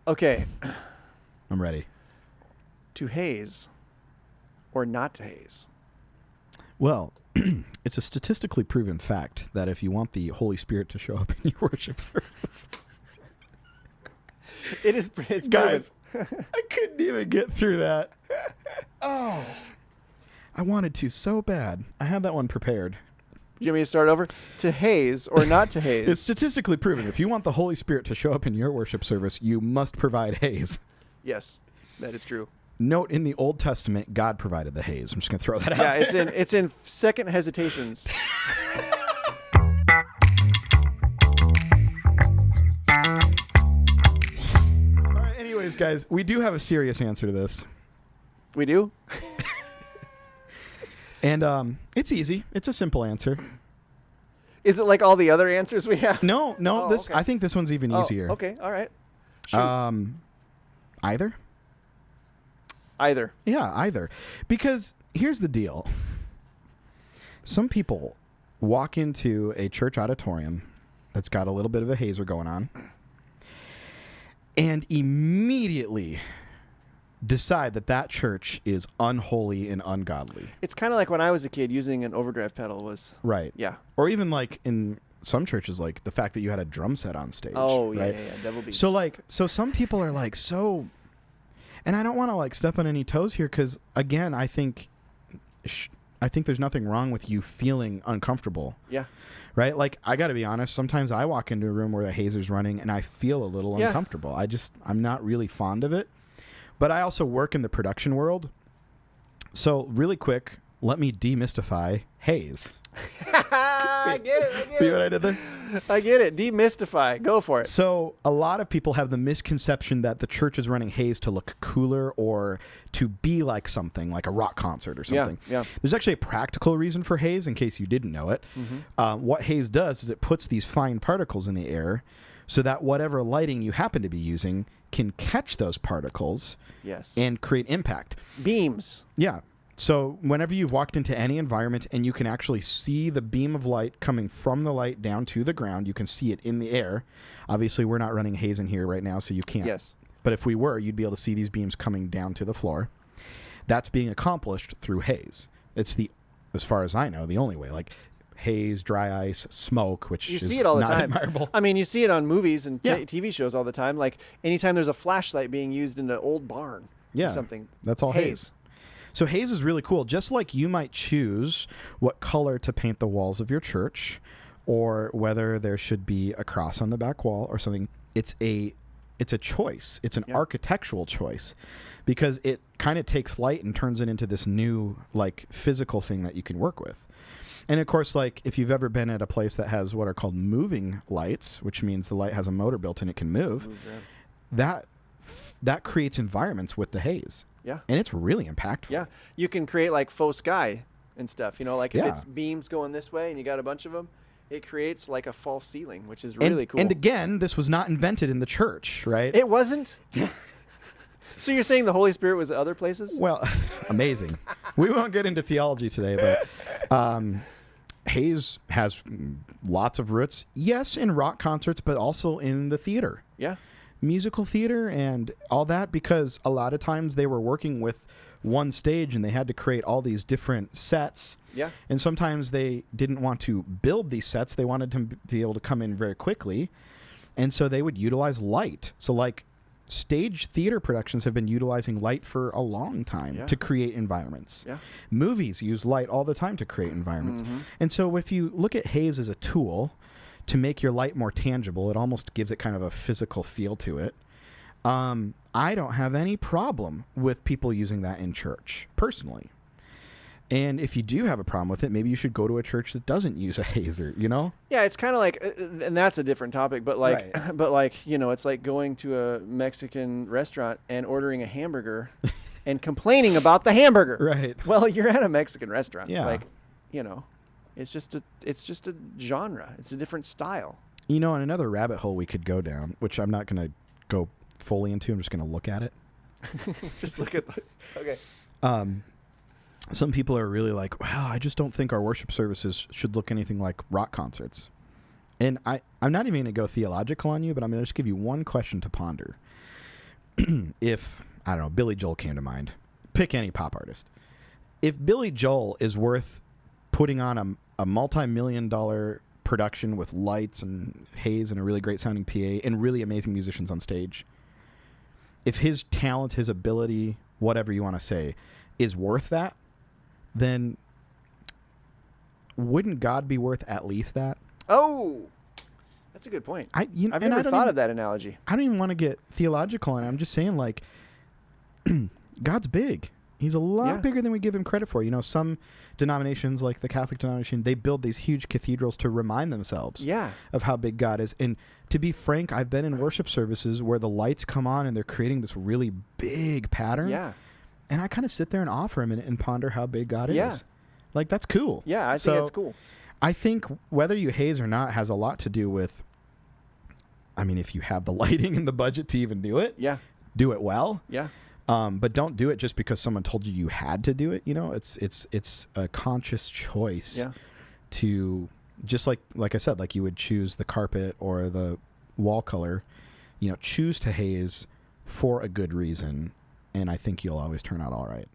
Okay. I'm ready. To haze or not to haze? Well, it's a statistically proven fact that if you want the Holy Spirit to show up in your worship service, It's guys, I couldn't even get through that. Oh, I wanted to so bad. I had that one prepared. Do you want me to start over? To haze or not to haze? It's statistically proven. If you want the Holy Spirit to show up in your worship service, you must provide haze. Yes, that is true. Note in the Old Testament, God provided the haze. I'm just going to throw that out. Yeah, it's in second hesitations. All right, anyways, guys, we do have a serious answer to this. We do? And it's easy. It's a simple answer. Is it like all the other answers we have? No, Oh, this okay. I think this one's even easier. Okay, all right. Shoot. Either? Either. Yeah, either. Because here's the deal. Some people walk into a church auditorium that's got a little bit of a hazer going on and immediately decide that church is unholy and ungodly. It's kind of like when I was a kid, using an overdrive pedal was... Right. Yeah. Or even like in some churches, like the fact that you had a drum set on stage. Oh, yeah, right? yeah, Devil Beats. So some people are like so... And I don't want to like step on any toes here because, again, I think there's nothing wrong with you feeling uncomfortable. Yeah. Right? Like, I got to be honest, sometimes I walk into a room where the hazer's running and I feel a little uncomfortable. I'm not really fond of it. But I also work in the production world. So really quick, let me demystify haze. I get it. See what I did there? I get it. Demystify. Go for it. So a lot of people have the misconception that the church is running haze to look cooler or to be like something, like a rock concert or something. Yeah. There's actually a practical reason for haze, in case you didn't know it. Mm-hmm. What haze does is it puts these fine particles in the air so that whatever lighting you happen to be using can catch those particles Yes. and create impact. Beams. Yeah. So whenever you've walked into any environment and you can actually see the beam of light coming from the light down to the ground, you can see it in the air. Obviously, we're not running haze in here right now, so you can't. Yes. But if we were, you'd be able to see these beams coming down to the floor. That's being accomplished through haze. It's as far as I know, the only way. Like haze, dry ice, smoke, which You is see it all the not time. admirable. I mean, you see it on movies and Yeah. TV shows all the time. Like anytime there's a flashlight being used in an old barn Yeah. or something. That's all haze. So haze is really cool. Just like you might choose what color to paint the walls of your church or whether there should be a cross on the back wall or something, it's a choice. It's an architectural choice because it kind of takes light and turns it into this new like physical thing that you can work with. And of course, like if you've ever been at a place that has what are called moving lights, which means the light has a motor built in, it can move, that creates environments with the haze. Yeah. And it's really impactful. Yeah. You can create like faux sky and stuff, you know, like if Yeah. it's beams going this way and you got a bunch of them, it creates like a false ceiling, which is really cool. And again, this was not invented in the church, right? It wasn't? So you're saying the Holy Spirit was other places? Well, amazing. We won't get into theology today, but haze has lots of roots, yes, in rock concerts, but also in the theater. Yeah. Musical theater and all that, because a lot of times they were working with one stage and they had to create all these different sets. Yeah. And sometimes they didn't want to build these sets. They wanted to be able to come in very quickly. And so they would utilize light. So like stage theater productions have been utilizing light for a long time to create environments. Yeah. Movies use light all the time to create environments. And so if you look at haze as a tool to make your light more tangible, it almost gives it kind of a physical feel to it. I don't have any problem with people using that in church, personally. And if you do have a problem with it, maybe you should go to a church that doesn't use a hazer, you know? Yeah, it's kind of like, and that's a different topic, but like, Right. but like, you know, it's like going to a Mexican restaurant and ordering a hamburger and complaining about the hamburger. Right. Well, you're at a Mexican restaurant. Yeah. Like, you know, it's just a genre. It's a different style. You know, and another rabbit hole we could go down, which I'm not going to go fully into, I'm just going to look at it. Just look at the, okay. Some people are really like, wow, I just don't think our worship services should look anything like rock concerts. And I'm not even going to go theological on you, but I'm going to just give you one question to ponder. if, I don't know, Billy Joel came to mind. Pick any pop artist. If Billy Joel is worth putting on a multi-million-dollar production with lights and haze and a really great sounding PA and really amazing musicians on stage, if his talent, his ability, whatever you want to say, is worth that, then wouldn't God be worth at least that? Oh, that's a good point. I've never thought of that analogy. I don't even want to get theological, and I'm just saying, like, God's big. He's a lot bigger than we give him credit for. You know, some denominations, like the Catholic denomination, they build these huge cathedrals to remind themselves of how big God is. And to be frank, I've been in worship services where the lights come on and they're creating this really big pattern. Yeah. And I kind of sit there and offer him and ponder how big God is. Like, that's cool. Yeah, I think that's cool. I think whether you haze or not has a lot to do with, I mean, if you have the lighting and the budget to even do it, do it well. Yeah. But don't do it just because someone told you had to do it. You know, it's a conscious choice to, just like I said, like you would choose the carpet or the wall color, you know, choose to haze for a good reason. And I think you'll always turn out all right.